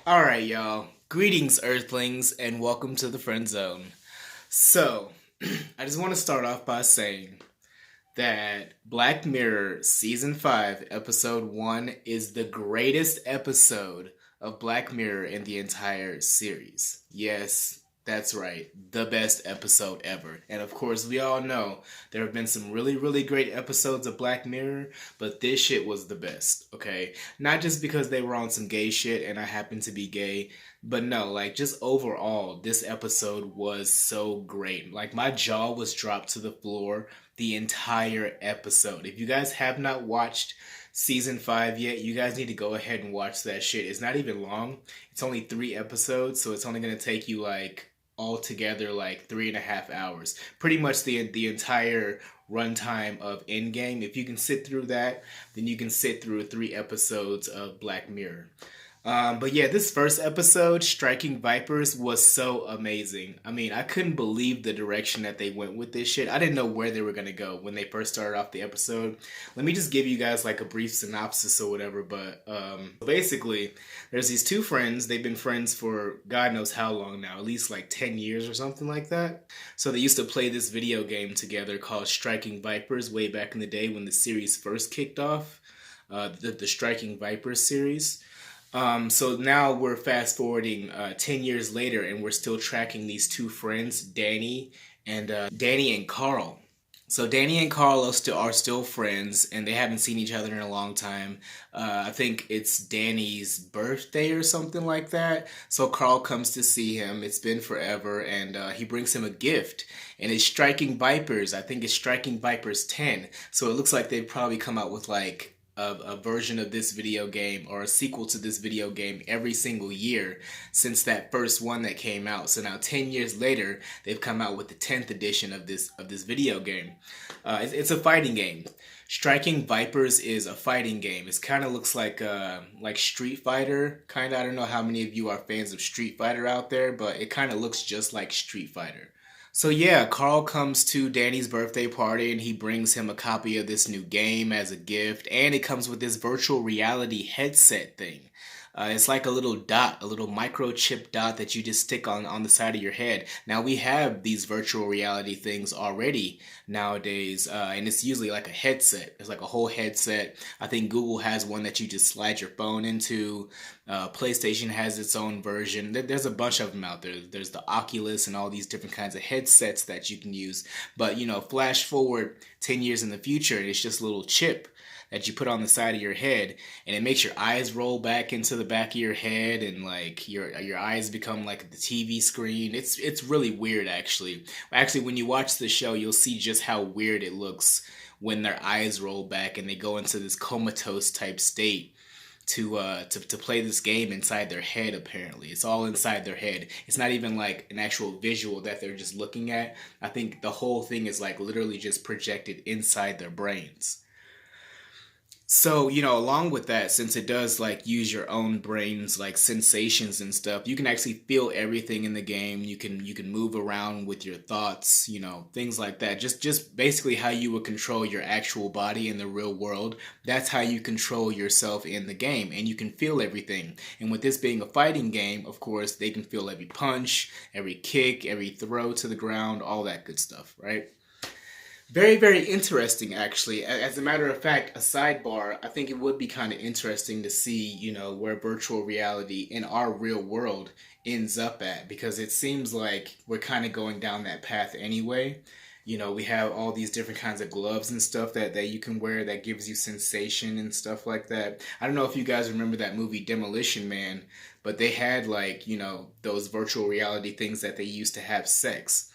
Alright, y'all. Greetings, Earthlings, and welcome to the Friend Zone. So, I just want to start off by saying that Black Mirror Season 5, Episode 1 is the greatest episode of Black Mirror in the entire series. Yes, that's right. The best episode ever. And of course, we all know there have been some really, really great episodes of Black Mirror, but this shit was the best, okay? Not just because they were on some gay shit and I happen to be gay, but no, like just overall, this episode was so great. Like my jaw was dropped to the floor the entire episode. If you guys have not watched season 5 yet, you guys need to go ahead and watch that shit. It's not even long. It's only 3 episodes, so it's only gonna take you like altogether like 3.5 hours. Pretty much the entire runtime of Endgame. If you can sit through that, then you can sit through 3 episodes of Black Mirror. But yeah, this first episode, Striking Vipers, was so amazing. I mean, I couldn't believe the direction that they went with this shit. I didn't know where they were gonna go when they first started off the episode. Let me just give you guys like a brief synopsis or whatever. But basically, there's these two friends. They've been friends for God knows how long now, at least like 10 years or something like that. So they used to play this video game together called Striking Vipers way back in the day when the series first kicked off, the Striking Vipers series. So now we're fast forwarding 10 years later, and we're still tracking these two friends, Danny and Carl. So Danny and Carl are still friends, and they haven't seen each other in a long time. I think it's Danny's birthday or something like that. So Carl comes to see him. It's been forever, and he brings him a gift. And it's Striking Vipers. I think it's Striking Vipers 10. So it looks like they've probably come out with like a version of this video game or a sequel to this video game every single year since that first one that came out. So now 10 years later, they've come out with the 10th edition of this video game. It's a fighting game. Striking Vipers is a fighting game. It kind of looks like Street Fighter. Kind of, I don't know how many of you are fans of Street Fighter out there, but it kind of looks just like Street Fighter. So yeah, Carl comes to Danny's birthday party and he brings him a copy of this new game as a gift, and it comes with this virtual reality headset thing. It's like a little dot, a little microchip dot that you just stick on the side of your head. Now we have these virtual reality things already nowadays, and it's usually like a headset. It's like a whole headset. I think Google has one that you just slide your phone into. PlayStation has its own version. There's a bunch of them out there. There's the Oculus and all these different kinds of headsets that you can use. But flash forward 10 years in the future, and it's just a little chip that you put on the side of your head, and it makes your eyes roll back into the back of your head, and like your eyes become like the TV screen. It's really weird actually. Actually, when you watch the show, you'll see just how weird it looks when their eyes roll back and they go into this comatose type state to play this game inside their head. Apparently it's all inside their head. It's not even like an actual visual that they're just looking at. I think the whole thing is like literally just projected inside their brains. So, along with that, since it does like use your own brain's like sensations and stuff, you can actually feel everything in the game. You can move around with your thoughts, things like that. Just basically how you would control your actual body in the real world. That's how you control yourself in the game, and you can feel everything. And with this being a fighting game, of course, they can feel every punch, every kick, every throw to the ground, all that good stuff, right? Very, very interesting, actually. As a matter of fact, a sidebar, I think it would be kind of interesting to see, where virtual reality in our real world ends up at, because it seems like we're kind of going down that path anyway. We have all these different kinds of gloves and stuff that you can wear that gives you sensation and stuff like that. I don't know if you guys remember that movie Demolition Man, but they had like, those virtual reality things that they used to have sex.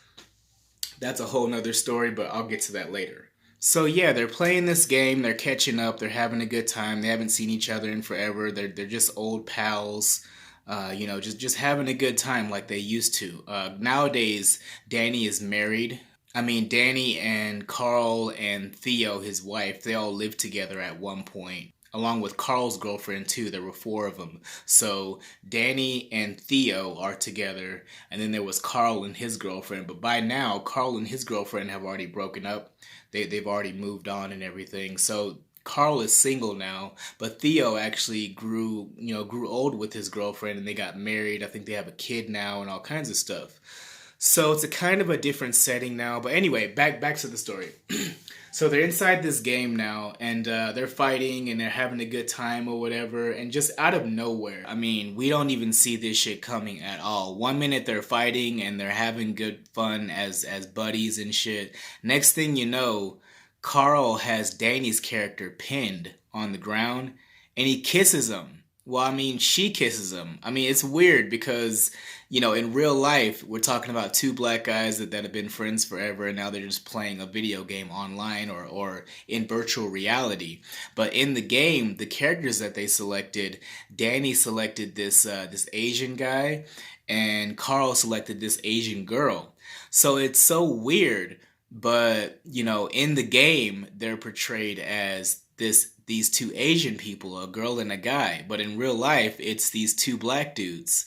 That's a whole nother story, but I'll get to that later. So yeah, they're playing this game, they're catching up, they're having a good time, they haven't seen each other in forever, they're just old pals, just having a good time like they used to. Nowadays, Danny is married. I mean, Danny and Carl and Theo, his wife, they all lived together at one point, along with Carl's girlfriend too. There were 4 of them. So Danny and Theo are together, and then there was Carl and his girlfriend. But by now, Carl and his girlfriend have already broken up. They've already moved on and everything. So Carl is single now, but Theo actually grew old with his girlfriend and they got married. I think they have a kid now and all kinds of stuff. So it's a kind of a different setting now. But anyway, back to the story. So they're inside this game now, and they're fighting, and they're having a good time or whatever. And just out of nowhere, I mean, we don't even see this shit coming at all. 1 minute they're fighting and they're having good fun as buddies and shit. Next thing you know, Carl has Danny's character pinned on the ground, and he kisses him. Well, I mean, she kisses him. I mean, it's weird because, in real life, we're talking about two black guys that have been friends forever, and now they're just playing a video game online or in virtual reality. But in the game, the characters that they selected, Danny selected this Asian guy, and Carl selected this Asian girl. So it's so weird, but in the game, they're portrayed as these two Asian people, a girl and a guy, but in real life, it's these two black dudes.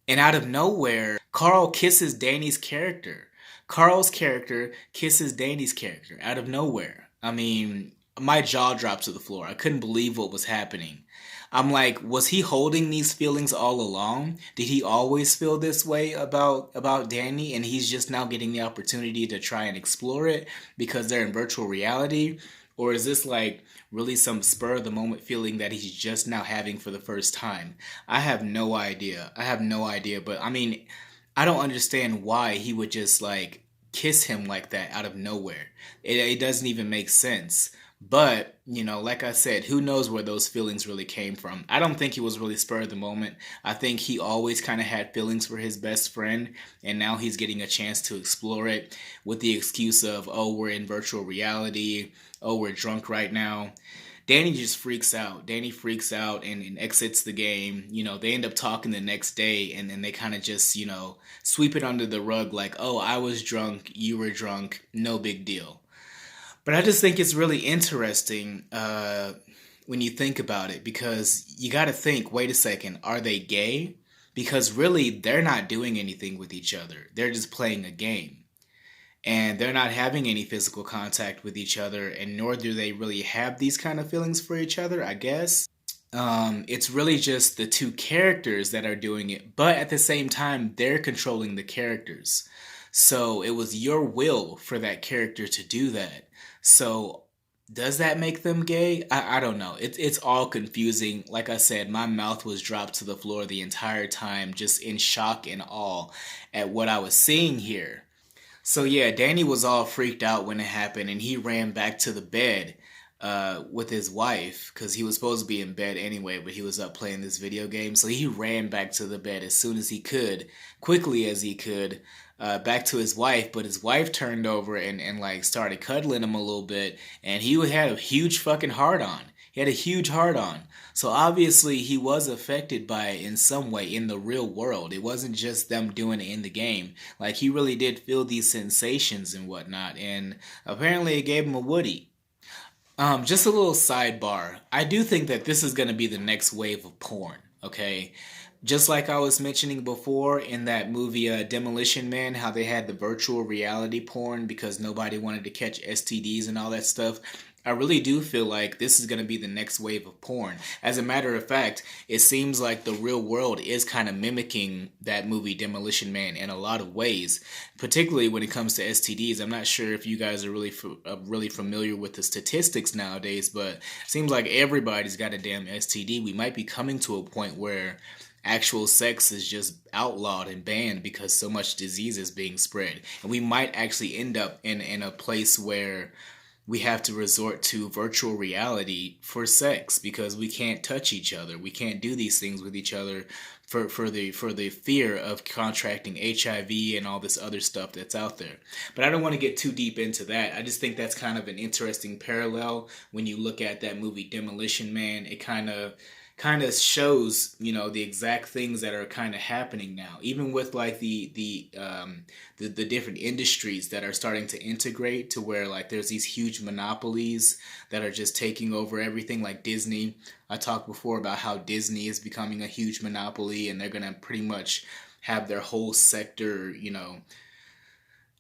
And out of nowhere, Carl kisses Danny's character. Carl's character kisses Danny's character out of nowhere. I mean, my jaw dropped to the floor. I couldn't believe what was happening. I'm like, was he holding these feelings all along? Did he always feel this way about Danny, and he's just now getting the opportunity to try and explore it because they're in virtual reality? Or is this like really some spur of the moment feeling that he's just now having for the first time? I have no idea. But I mean, I don't understand why he would just like kiss him like that out of nowhere. It doesn't even make sense. But, like I said, who knows where those feelings really came from. I don't think he was really spur of the moment. I think he always kind of had feelings for his best friend, and now he's getting a chance to explore it with the excuse of, oh, we're in virtual reality, oh, we're drunk right now. Danny just freaks out. Danny freaks out and exits the game. They end up talking the next day, and then they kind of just, sweep it under the rug like, oh, I was drunk, you were drunk, no big deal. But I just think it's really interesting when you think about it, because you got to think, wait a second, are they gay? Because really, they're not doing anything with each other. They're just playing a game. And they're not having any physical contact with each other, and nor do they really have these kind of feelings for each other, I guess. It's really just the two characters that are doing it, but at the same time, they're controlling the characters. So it was your will for that character to do that. So does that make them gay? I don't know. It's all confusing. Like I said, my mouth was dropped to the floor the entire time, just in shock and awe at what I was seeing here. So yeah, Danny was all freaked out when it happened, and he ran back to the bed with his wife because he was supposed to be in bed anyway, but he was up playing this video game. So he ran back to the bed as soon as he could, quickly as he could, back to his wife. But his wife turned over and like started cuddling him a little bit, and he had a huge fucking hard on. He had a huge hard on. So obviously he was affected by it in some way in the real world. It wasn't just them doing it in the game. Like, he really did feel these sensations and whatnot, and apparently it gave him a woody. Just a little sidebar. I do think that this is going to be the next wave of porn, okay? Just like I was mentioning before in that movie Demolition Man, how they had the virtual reality porn because nobody wanted to catch STDs and all that stuff. I really do feel like this is going to be the next wave of porn. As a matter of fact, it seems like the real world is kind of mimicking that movie Demolition Man in a lot of ways, particularly when it comes to STDs. I'm not sure if you guys are really familiar with the statistics nowadays, but it seems like everybody's got a damn STD. We might be coming to a point where actual sex is just outlawed and banned because so much disease is being spread. And we might actually end up in a place where we have to resort to virtual reality for sex because we can't touch each other. We can't do these things with each other for the fear of contracting HIV and all this other stuff that's out there. But I don't want to get too deep into that. I just think that's kind of an interesting parallel when you look at that movie Demolition Man. It kind of shows, the exact things that are kind of happening now, even with like the different industries that are starting to integrate to where like there's these huge monopolies that are just taking over everything, like Disney. I talked before about how Disney is becoming a huge monopoly, and they're going to pretty much have their whole sector,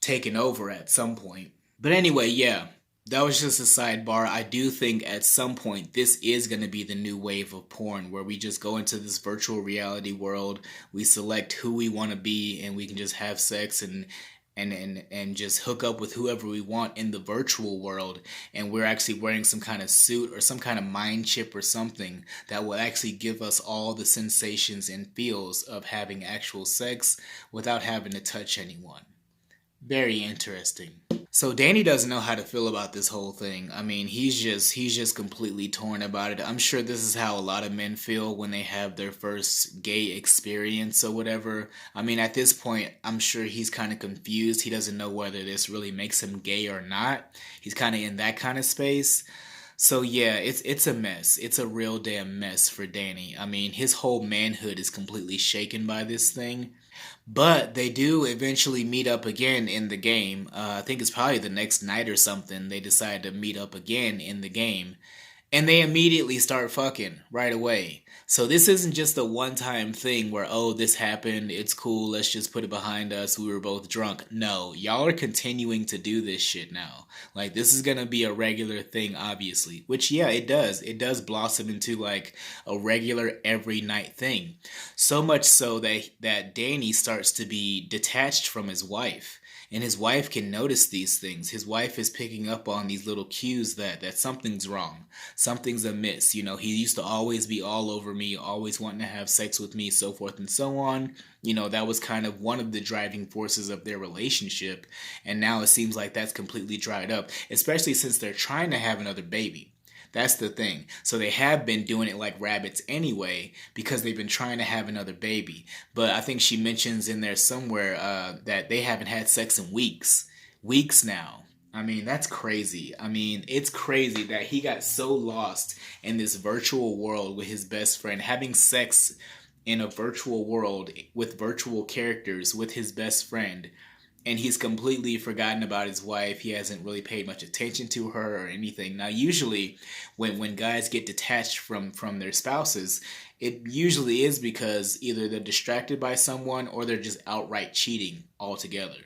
taken over at some point. But anyway, yeah. That was just a sidebar. I do think at some point this is going to be the new wave of porn where we just go into this virtual reality world, we select who we want to be, and we can just have sex and just hook up with whoever we want in the virtual world, and we're actually wearing some kind of suit or some kind of mind chip or something that will actually give us all the sensations and feels of having actual sex without having to touch anyone. Very interesting. So Danny doesn't know how to feel about this whole thing. I mean, he's just completely torn about it. I'm sure this is how a lot of men feel when they have their first gay experience or whatever. I mean, at this point, I'm sure he's kind of confused. He doesn't know whether this really makes him gay or not. He's kind of in that kind of space. So yeah, it's a mess. It's a real damn mess for Danny. I mean, his whole manhood is completely shaken by this thing. But they do eventually meet up again in the game. I think it's probably the next night or something. They decide to meet up again in the game. And they immediately start fucking right away. So this isn't just a one-time thing where, oh, this happened, it's cool, let's just put it behind us, we were both drunk. No, y'all are continuing to do this shit now. Like, this is gonna be a regular thing, obviously. Which, yeah, it does. It does blossom into, like, a regular every night thing. So much so that Danny starts to be detached from his wife. And his wife can notice these things. His wife is picking up on these little cues that something's wrong. Something's amiss. You know, he used to always be all over me, always wanting to have sex with me, so forth and so on. You know, that was kind of one of the driving forces of their relationship. And now it seems like that's completely dried up, especially since they're trying to have another baby. That's the thing. So they have been doing it like rabbits anyway because they've been trying to have another baby. But I think she mentions in there somewhere that they haven't had sex in weeks. Weeks now. I mean, that's crazy. I mean, it's crazy that he got so lost in this virtual world with his best friend, having sex in a virtual world with virtual characters with his best friend, and he's completely forgotten about his wife. He hasn't really paid much attention to her or anything. Now, usually, when guys get detached from their spouses, it usually is because either they're distracted by someone or they're just outright cheating altogether.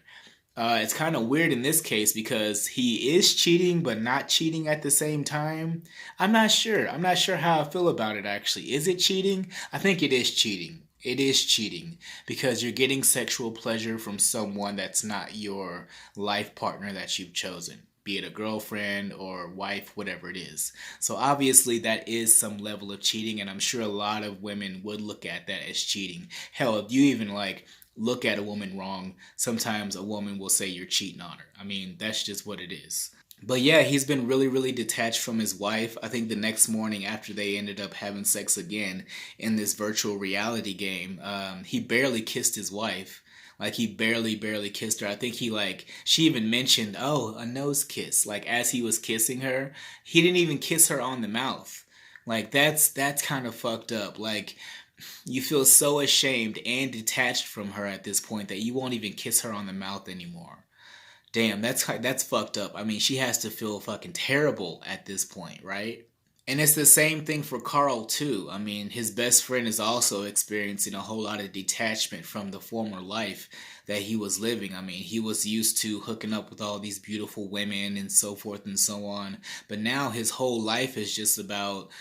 It's kind of weird in this case because he is cheating but not cheating at the same time. I'm not sure. I'm not sure how I feel about it actually. Is it cheating? I think it is cheating. It is cheating because you're getting sexual pleasure from someone that's not your life partner that you've chosen, be it a girlfriend or wife, whatever it is. So obviously that is some level of cheating, and I'm sure a lot of women would look at that as cheating. Hell, if you even like look at a woman wrong, sometimes a woman will say you're cheating on her. I mean, that's just what it is. But yeah, he's been really, really detached from his wife. I think the next morning after they ended up having sex again in this virtual reality game, he barely kissed his wife. Like he barely kissed her. I think she even mentioned, oh, a nose kiss. Like as he was kissing her, he didn't even kiss her on the mouth. Like that's kind of fucked up. Like you feel so ashamed and detached from her at this point that you won't even kiss her on the mouth anymore. Damn, that's fucked up. I mean, she has to feel fucking terrible at this point, right? And it's the same thing for Carl too. I mean, his best friend is also experiencing a whole lot of detachment from the former life that he was living. I mean, he was used to hooking up with all these beautiful women and so forth and so on. But now his whole life is just about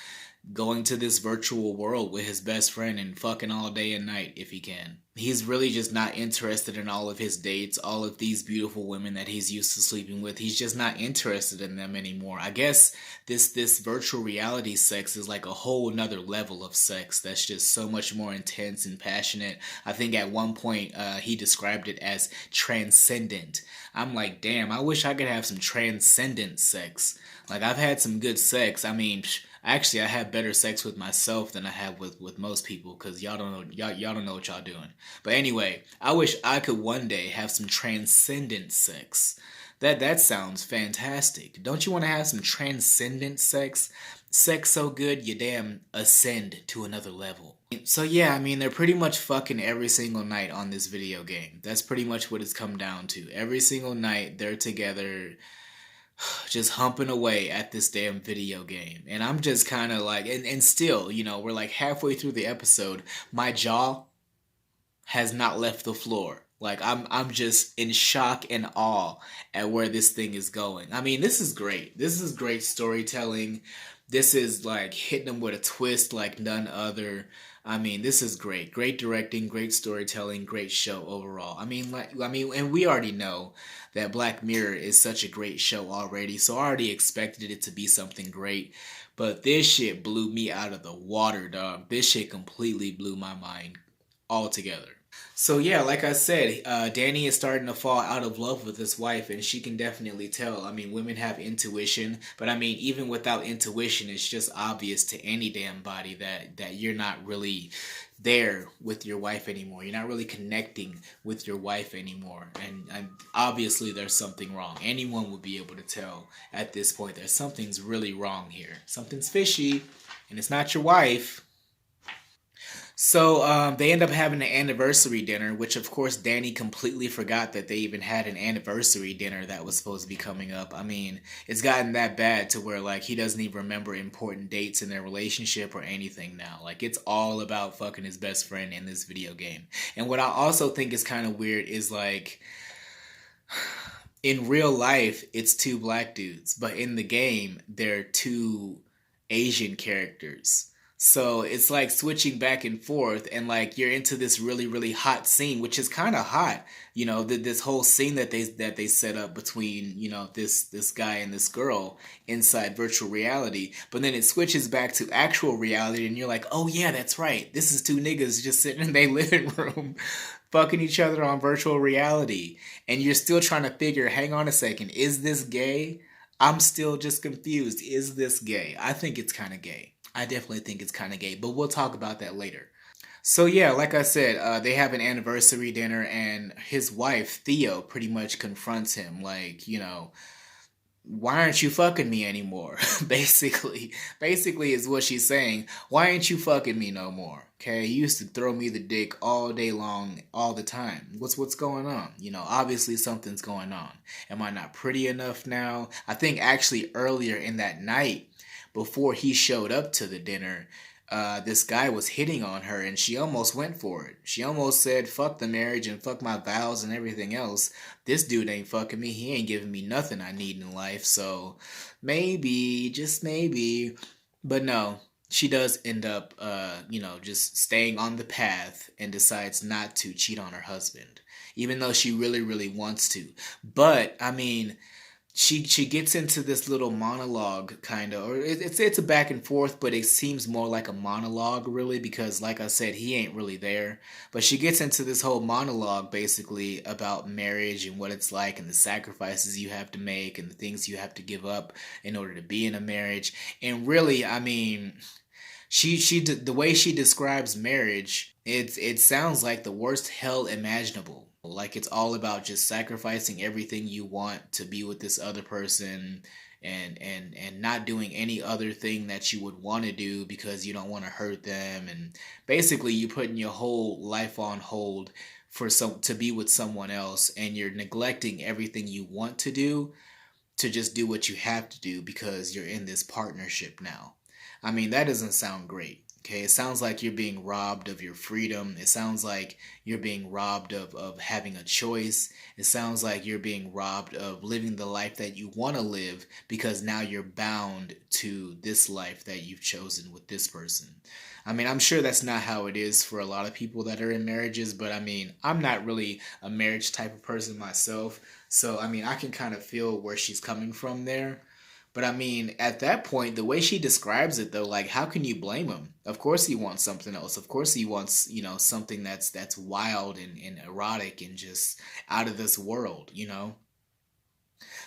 going to this virtual world with his best friend and fucking all day and night if he can. He's really just not interested in all of his dates, all of these beautiful women that he's used to sleeping with. He's just not interested in them anymore. I guess this virtual reality sex is like a whole nother level of sex that's just so much more intense and passionate. I think at one point he described it as transcendent. I'm like, damn, I wish I could have some transcendent sex. Like I've had some good sex. I mean, actually, I have better sex with myself than I have with most people because y'all don't know y'all don't know what y'all doing. But anyway, I wish I could one day have some transcendent sex. That sounds fantastic. Don't you want to have some transcendent sex? Sex so good you damn ascend to another level. So yeah, I mean they're pretty much fucking every single night on this video game. That's pretty much what it's come down to. Every single night they're together just humping away at this damn video game. And I'm just kind of like, and still, you know, we're like halfway through the episode. My jaw has not left the floor. Like I'm just in shock and awe at where this thing is going. I mean, this is great. This is great storytelling. This is like hitting them with a twist like none other. I mean, this is great. Great directing, great storytelling, great show overall. And we already know that Black Mirror is such a great show already, so I already expected it to be something great. But this shit blew me out of the water, dog. This shit completely blew my mind altogether. So yeah, like I said, Danny is starting to fall out of love with his wife, and she can definitely tell. I mean, women have intuition, but I mean, even without intuition, it's just obvious to any damn body that you're not really there with your wife anymore. You're not really connecting with your wife anymore, and obviously there's something wrong. Anyone would be able to tell at this point that something's really wrong here. Something's fishy, and it's not your wife. So they end up having an anniversary dinner, which of course Danny completely forgot that they even had an anniversary dinner that was supposed to be coming up. I mean, it's gotten that bad to where like he doesn't even remember important dates in their relationship or anything now. Like it's all about fucking his best friend in this video game. And what I also think is kind of weird is like in real life it's two black dudes, but in the game they're two Asian characters. So it's like switching back and forth, and like you're into this really really hot scene, which is kind of hot. You know, this whole scene that they set up between this guy and this girl inside virtual reality, but then it switches back to actual reality, and you're like, oh yeah, that's right. This is two niggas just sitting in their living room, fucking each other on virtual reality, and you're still trying to figure, hang on a second, is this gay? I'm still just confused. Is this gay? I think it's kind of gay. I definitely think it's kind of gay, but we'll talk about that later. So yeah, like I said, they have an anniversary dinner, and his wife Theo pretty much confronts him, like, why aren't you fucking me anymore? Basically is what she's saying. Why ain't you fucking me no more? Okay, you used to throw me the dick all day long, all the time. What's going on? Obviously something's going on. Am I not pretty enough now? I think actually earlier in that night, before he showed up to the dinner, this guy was hitting on her, and she almost went for it. She almost said, fuck the marriage and fuck my vows and everything else. This dude ain't fucking me. He ain't giving me nothing I need in life. So maybe, just maybe. But no, she does end up, just staying on the path and decides not to cheat on her husband, even though she really, really wants to. But, I mean, she gets into this little monologue kind of, or it's a back and forth, but it seems more like a monologue really, because like I said, he ain't really there. But she gets into this whole monologue basically about marriage and what it's like and the sacrifices you have to make and the things you have to give up in order to be in a marriage. And really, I mean, the way she describes marriage, it sounds like the worst hell imaginable. Like it's all about just sacrificing everything you want to be with this other person, and not doing any other thing that you would want to do because you don't want to hurt them, and basically you putting your whole life on hold for some to be with someone else, and you're neglecting everything you want to do to just do what you have to do because you're in this partnership now. I mean, that doesn't sound great. Okay, it sounds like you're being robbed of your freedom. It sounds like you're being robbed of having a choice. It sounds like you're being robbed of living the life that you want to live because now you're bound to this life that you've chosen with this person. I mean, I'm sure that's not how it is for a lot of people that are in marriages, but I mean, I'm not really a marriage type of person myself. So, I mean, I can kind of feel where she's coming from there. But I mean, at that point, the way she describes it, though, like, how can you blame him? Of course, he wants something else. Of course, he wants, something that's wild and erotic and just out of this world.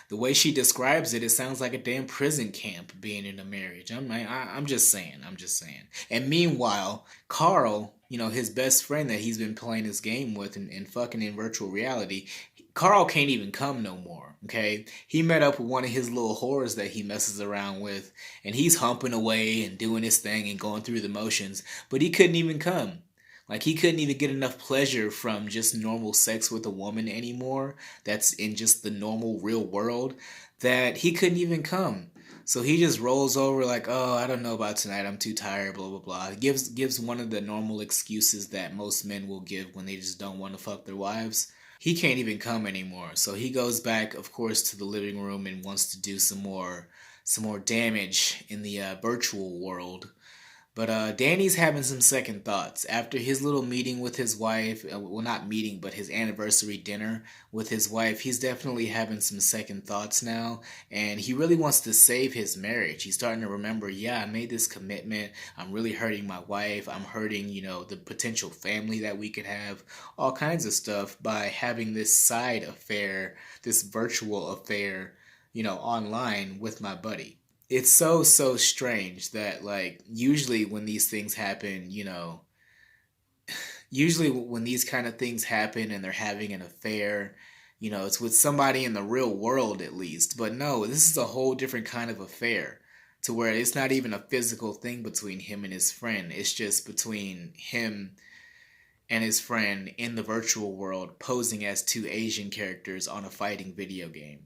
The way she describes it, it sounds like a damn prison camp being in a marriage. I'm just saying. I'm just saying. And meanwhile, Carl, his best friend that he's been playing this game with and fucking in virtual reality, Carl can't even come no more, okay? He met up with one of his little whores that he messes around with, and he's humping away and doing his thing and going through the motions, but he couldn't even come. Like, he couldn't even get enough pleasure from just normal sex with a woman anymore that's in just the normal real world, that he couldn't even come. So he just rolls over like, oh, I don't know about tonight. I'm too tired, blah, blah, blah. Gives one of the normal excuses that most men will give when they just don't want to fuck their wives. he can't even come anymore. So he goes back, of course, to the living room and wants to do some more damage in the virtual world. But Danny's having some second thoughts after his little meeting with his wife. Well, not meeting, but his anniversary dinner with his wife. He's definitely having some second thoughts now, and he really wants to save his marriage. He's starting to remember, yeah, I made this commitment. I'm really hurting my wife. I'm hurting, the potential family that we could have. All kinds of stuff by having this side affair, this virtual affair, online with my buddy. It's so strange that, like, usually when these things happen, usually when these kind of things happen and they're having an affair, it's with somebody in the real world at least. But no, this is a whole different kind of affair, to where it's not even a physical thing between him and his friend. It's just between him and his friend in the virtual world, posing as two Asian characters on a fighting video game.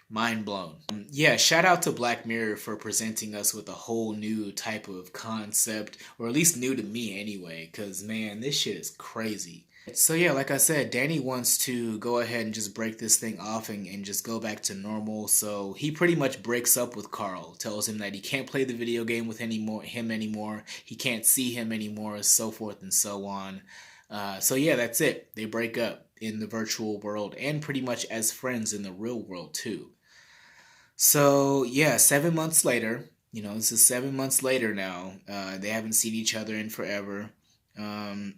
Mind blown. Yeah, shout out to Black Mirror for presenting us with a whole new type of concept, or at least new to me anyway, because man, this shit is crazy. So yeah, like I said, Danny wants to go ahead and just break this thing off and just go back to normal. So he pretty much breaks up with Carl, tells him that he can't play the video game with him anymore, he can't see him anymore, so forth and so on. So yeah, that's it. They break up in the virtual world and pretty much as friends in the real world too. So yeah, 7 months later, this is 7 months later now. They haven't seen each other in forever. Um,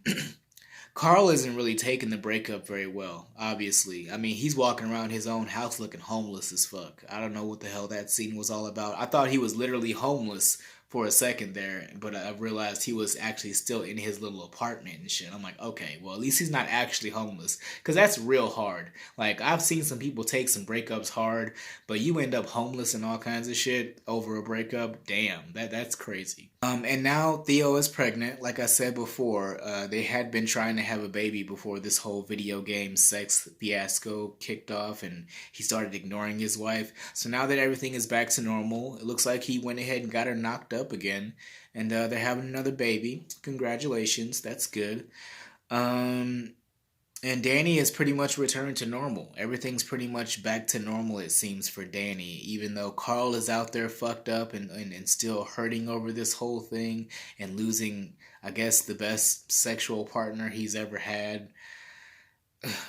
Carl isn't really taking the breakup very well, obviously. I mean, he's walking around his own house looking homeless as fuck. I don't know what the hell that scene was all about. I thought he was literally homeless for a second there, but I realized he was actually still in his little apartment and shit. I'm like, okay, well, at least he's not actually homeless, because that's real hard. Like, I've seen some people take some breakups hard, but you end up homeless and all kinds of shit over a breakup. Damn, that's crazy. And now Theo is pregnant. Like I said before, they had been trying to have a baby before this whole video game sex fiasco kicked off, and he started ignoring his wife. So now that everything is back to normal, it looks like he went ahead and got her knocked up again, and they're having another baby. Congratulations, that's good. Um, and Danny has pretty much returned to normal. Everything's pretty much back to normal, it seems, for Danny, even though Carl is out there fucked up and still hurting over this whole thing and losing, I guess, the best sexual partner he's ever had.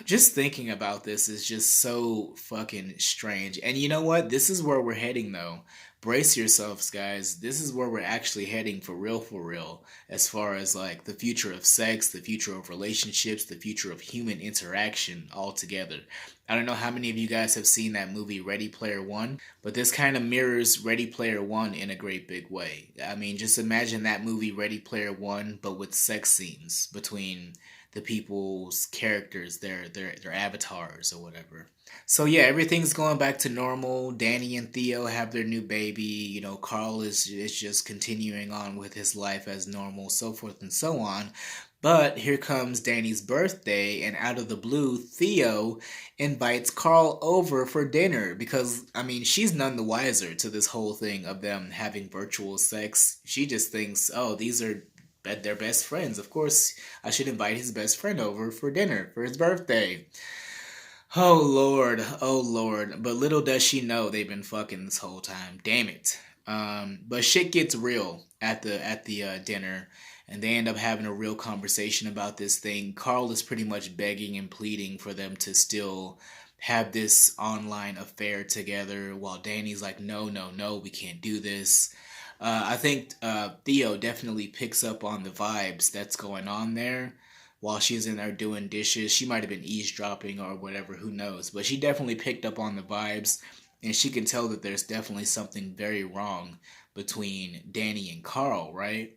Just thinking about this is just so fucking strange. And you know what? This is where we're heading, though. Brace yourselves, guys. This is where we're actually heading for real, as far as like the future of sex, the future of relationships, the future of human interaction altogether. I don't know how many of you guys have seen that movie Ready Player One, but this kind of mirrors Ready Player One in a great big way. I mean, just imagine that movie Ready Player One, but with sex scenes between the people's characters, their avatars or whatever. So yeah, everything's going back to normal. Danny and Theo have their new baby. Carl is just continuing on with his life as normal, so forth and so on. But here comes Danny's birthday, and out of the blue, Theo invites Carl over for dinner because, I mean, she's none the wiser to this whole thing of them having virtual sex. She just thinks, oh, these are their best friends. Of course, I should invite his best friend over for dinner for his birthday. Oh Lord, oh Lord. But little does she know they've been fucking this whole time. Damn it. But shit gets real at the dinner, and they end up having a real conversation about this thing. Carl is pretty much begging and pleading for them to still have this online affair together, while Danny's like, no, no, no, we can't do this. I think Theo definitely picks up on the vibes that's going on there while she's in there doing dishes. She might have been eavesdropping or whatever, who knows. But she definitely picked up on the vibes, and she can tell that there's definitely something very wrong between Danny and Carl, right?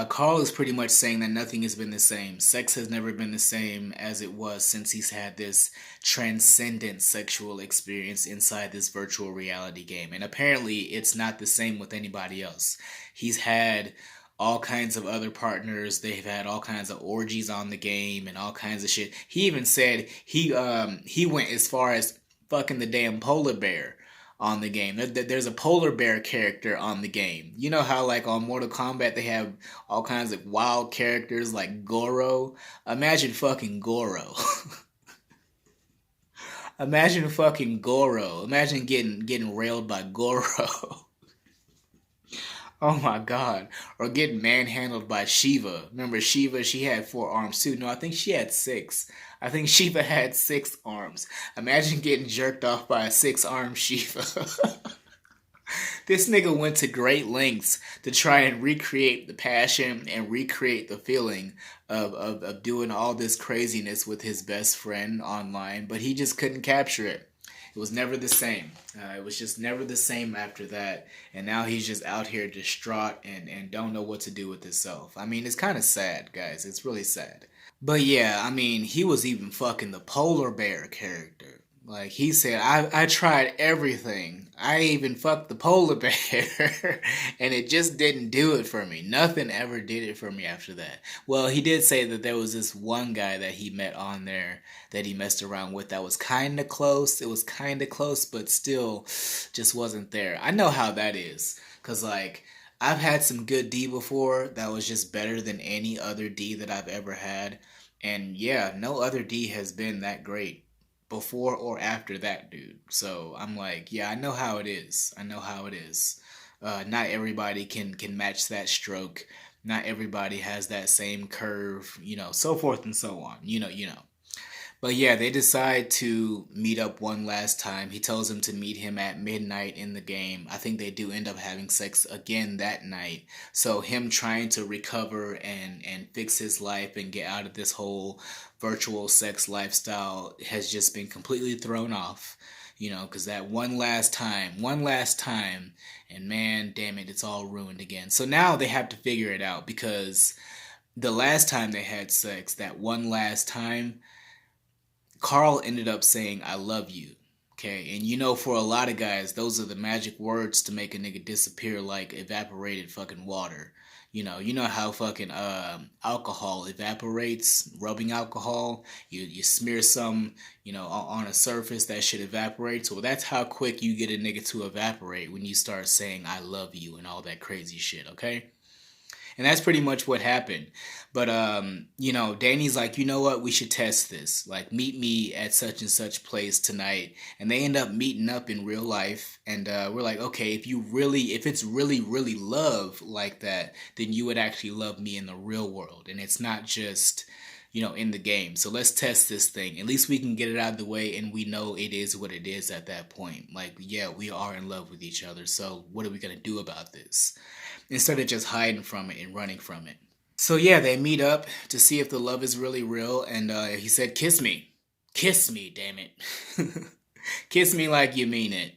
Carl is pretty much saying that nothing has been the same. Sex has never been the same as it was since he's had this transcendent sexual experience inside this virtual reality game. And apparently, it's not the same with anybody else. He's had all kinds of other partners. They've had all kinds of orgies on the game and all kinds of shit. He even said he went as far as fucking the damn polar bear on the game. There's a polar bear character on the game. You know how like on Mortal Kombat they have all kinds of wild characters like Goro? Imagine fucking Goro. Imagine fucking Goro. Imagine getting railed by Goro. Oh my god. Or getting manhandled by Shiva. Remember Shiva, she had 4 arms too. No, I think she had 6. I think Shiva had 6 arms. Imagine getting jerked off by a 6 armed Shiva. This nigga went to great lengths to try and recreate the passion and recreate the feeling of doing all this craziness with his best friend online, but he just couldn't capture it. It was never the same. It was just never the same after that. And now he's just out here distraught and don't know what to do with himself. I mean, it's kind of sad, guys. It's really sad. But yeah, I mean, he was even fucking the polar bear character. Like he said, I tried everything. I even fucked the polar bear and it just didn't do it for me. Nothing ever did it for me after that. Well, he did say that there was this one guy that he met on there that he messed around with that was kind of close. It was kind of close, but still just wasn't there. I know how that is. Because, like, I've had some good D before that was just better than any other D that I've ever had. And yeah, no other D has been that great before or after that dude. So I'm like, yeah, I know how it is. I know how it is. Not everybody can match that stroke. Not everybody has that same curve, so forth and so on. You know. But yeah, they decide to meet up one last time. He tells him to meet him at midnight in the game. I think they do end up having sex again that night. So him trying to recover and fix his life and get out of this whole virtual sex lifestyle has just been completely thrown off. Because that one last time, and man, damn it, it's all ruined again. So now they have to figure it out because the last time they had sex, that one last time, Carl ended up saying, I love you. Okay. And for a lot of guys, those are the magic words to make a nigga disappear like evaporated fucking water. You know how fucking alcohol evaporates, rubbing alcohol. You smear some, on a surface, that shit evaporates. Well, that's how quick you get a nigga to evaporate when you start saying I love you and all that crazy shit, okay? And that's pretty much what happened. But, Danny's like, you know what? We should test this. Like, meet me at such and such place tonight. And they end up meeting up in real life. And we're like, okay, if it's really, really love like that, then you would actually love me in the real world. And it's not just, in the game. So let's test this thing. At least we can get it out of the way and we know it is what it is at that point. Like, yeah, we are in love with each other. So what are we going to do about this? Instead of just hiding from it and running from it. So yeah, they meet up to see if the love is really real, and he said, kiss me. Kiss me, damn it. Kiss me like you mean it.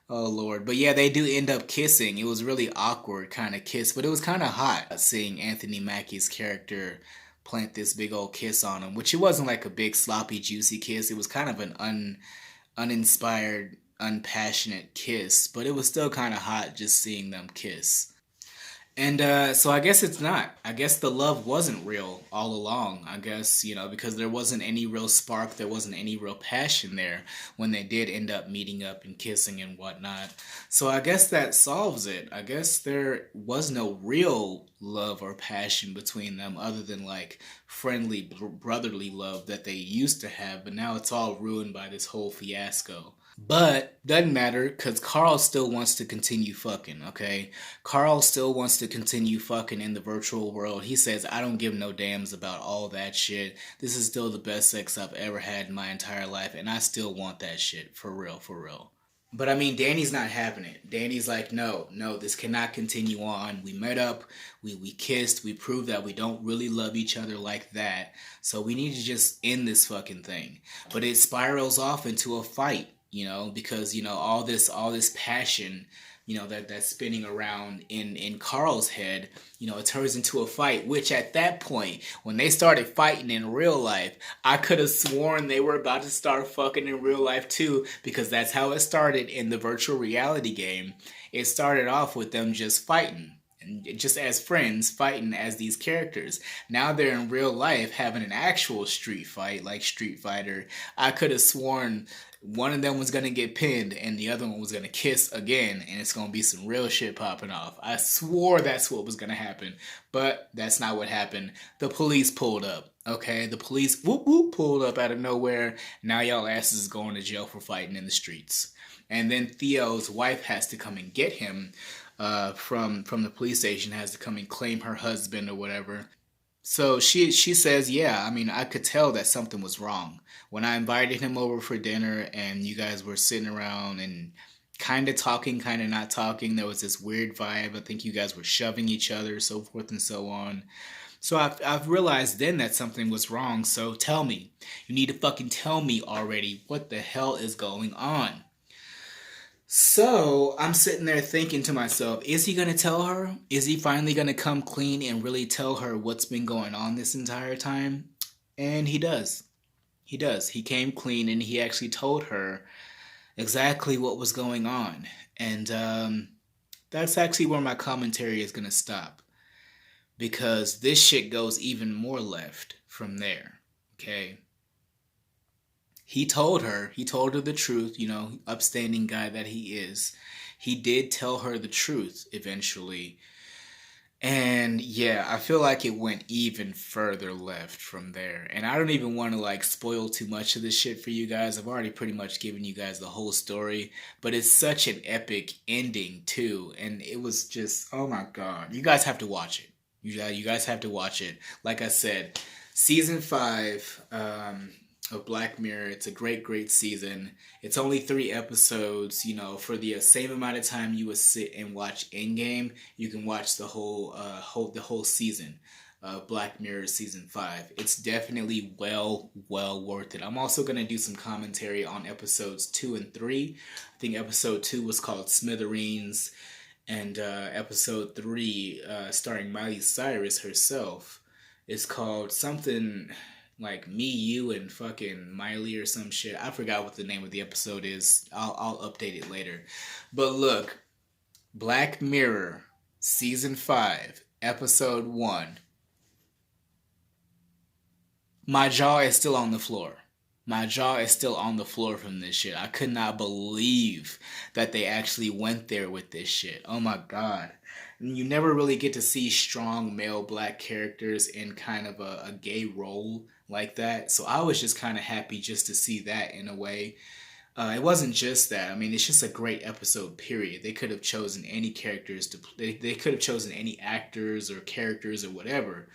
Oh Lord. But yeah, they do end up kissing. It was really awkward kind of kiss, but it was kind of hot seeing Anthony Mackie's character plant this big old kiss on him, which it wasn't like a big sloppy juicy kiss. It was kind of an uninspired, unpassionate kiss, but it was still kind of hot just seeing them kiss. And so I guess it's not. I guess the love wasn't real all along. I guess, because there wasn't any real spark, there wasn't any real passion there when they did end up meeting up and kissing and whatnot. So I guess that solves it. I guess there was no real love or passion between them other than like friendly, brotherly love that they used to have, but now it's all ruined by this whole fiasco. But doesn't matter because Carl still wants to continue fucking, okay? Carl still wants to continue fucking in the virtual world. He says, I don't give no dams about all that shit. This is still the best sex I've ever had in my entire life, and I still want that shit. For real, for real. But I mean, Danny's not having it. Danny's like, no, this cannot continue on. We met up, we kissed, we proved that we don't really love each other like that. So we need to just end this fucking thing. But it spirals off into a fight. Because, all this passion, that's spinning around in Carl's head, it turns into a fight, which at that point, when they started fighting in real life, I could have sworn they were about to start fucking in real life too, because that's how it started in the virtual reality game. It started off with them just fighting. and just as friends fighting as these characters. Now they're in real life having an actual street fight, like Street Fighter. I could have sworn one of them was gonna get pinned and the other one was gonna kiss again, and it's gonna be some real shit popping off. I swore that's what was gonna happen, but that's not what happened. The police pulled up. Okay, the police whoop whoop pulled up out of nowhere. Now y'all asses is going to jail for fighting in the streets. And then Theo's wife has to come and get him from the police station, has to come and claim her husband or whatever. So she says, yeah, I mean, I could tell that something was wrong. When I invited him over for dinner and you guys were sitting around and kind of talking, kind of not talking, there was this weird vibe. I think you guys were shoving each other, so forth and so on. So I've realized then that something was wrong. So tell me. You need to fucking tell me already what the hell is going on. So I'm sitting there thinking to myself, is he going to tell her? Is he finally going to come clean and really tell her what's been going on this entire time? And he does. He does. He came clean and he actually told her exactly what was going on. And that's actually where my commentary is going to stop. Because this shit goes even more left from there. Okay? He told her the truth, you know, upstanding guy that he is. He did tell her the truth eventually. And yeah, I feel like it went even further left from there. And I don't even want to like spoil too much of this shit for you guys. I've already pretty much given you guys the whole story. But it's such an epic ending too. And it was just, oh my God. You guys have to watch it. You guys have to watch it. Like I said, season 5, of Black Mirror. It's a great season. It's only 3 episodes. You know, for the same amount of time you would sit and watch Endgame, you can watch the whole season of Black Mirror season 5. It's definitely well worth it. I'm also gonna do some commentary on episodes 2 and 3. I think episode 2 was called Smithereens, and episode 3, starring Miley Cyrus herself, is called something like Me, You, and fucking Miley or some shit. I forgot what the name of the episode is. I'll update it later. But look, Black Mirror, Season 5, Episode 1. My jaw is still on the floor. My jaw is still on the floor from this shit. I could not believe that they actually went there with this shit. Oh my God. You never really get to see strong male black characters in kind of a gay role like that. So I was just kind of happy just to see that in a way. It wasn't just that. I mean, it's just a great episode, period. They could have chosen any characters to they could have chosen any actors or characters or whatever.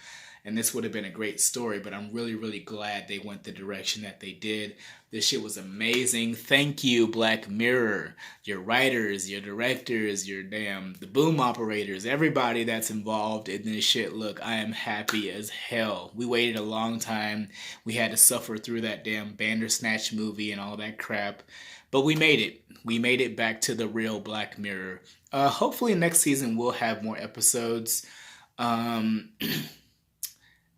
And this would have been a great story, but I'm really glad they went the direction that they did. This shit was amazing. Thank you, Black Mirror. Your writers, your directors, the boom operators, everybody that's involved in this shit. Look, I am happy as hell. We waited a long time. We had to suffer through that damn Bandersnatch movie and all that crap. But we made it. We made it back to the real Black Mirror. Hopefully next season we'll have more episodes.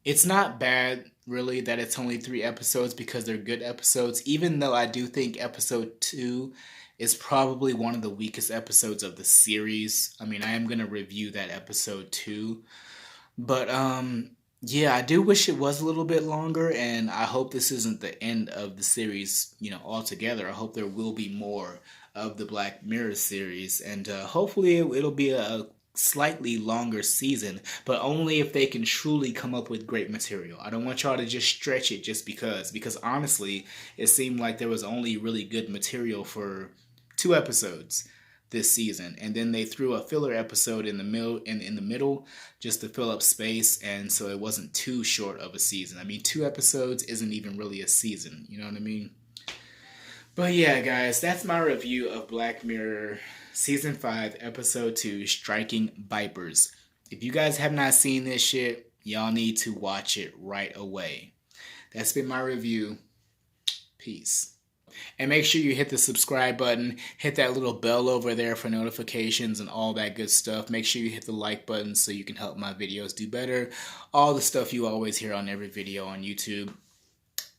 It's not bad, really, that it's only 3 episodes because they're good episodes, even though I do think episode 2 is probably one of the weakest episodes of the series. I mean, I am going to review that episode 2. But, yeah, I do wish it was a little bit longer, and I hope this isn't the end of the series, you know, altogether. I hope there will be more of the Black Mirror series, and hopefully it'll be a slightly longer season, but only if they can truly come up with great material. I don't want y'all to just stretch it just because honestly, it seemed like there was only really good material for 2 episodes this season, and then they threw a filler episode in the middle just to fill up space, and so it wasn't too short of a season. I mean, 2 episodes isn't even really a season, you know what I mean? But yeah, guys, that's my review of Black Mirror Season 5, Episode 2, Striking Vipers. If you guys have not seen this shit, y'all need to watch it right away. That's been my review. Peace. And make sure you hit the subscribe button, hit that little bell over there for notifications and all that good stuff. Make sure you hit the like button so you can help my videos do better. All the stuff you always hear on every video on YouTube.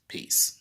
Peace.